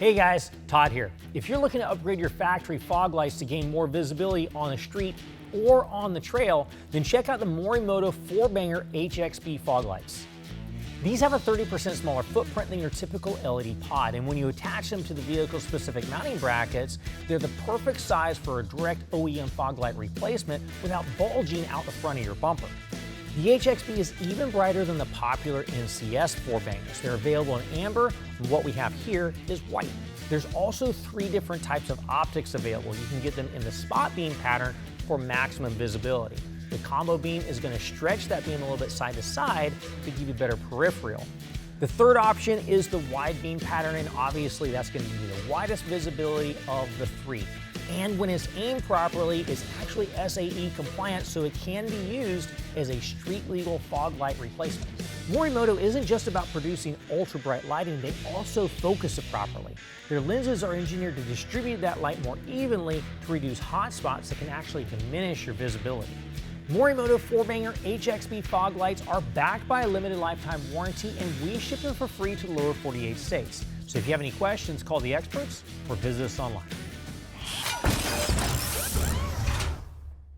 Hey guys, Todd here. If you're looking to upgrade your factory fog lights to gain more visibility on the street or on the trail, then check out the Morimoto 4Banger HXB fog lights. These have a 30% smaller footprint than your typical LED pod, and when you attach them to the vehicle-specific mounting brackets, they're the perfect size for a direct OEM fog light replacement without bulging out the front of your bumper. The HXB is even brighter than the popular NCS 4Bangers. They're available in amber, and what we have here is white. There's also 3 different types of optics available. You can get them in the spot beam pattern for maximum visibility. The combo beam is going to stretch that beam a little bit side to side to give you better peripheral. The third option is the wide beam pattern, and obviously that's going to give you the widest visibility of the 3. And when it's aimed properly, it's actually SAE compliant, so it can be used as a street legal fog light replacement. Morimoto isn't just about producing ultra bright lighting, they also focus it properly. Their lenses are engineered to distribute that light more evenly to reduce hot spots that can actually diminish your visibility. Morimoto 4Banger HXB fog lights are backed by a limited lifetime warranty, and we ship them for free to the lower 48 states. So if you have any questions, call the experts or visit us online.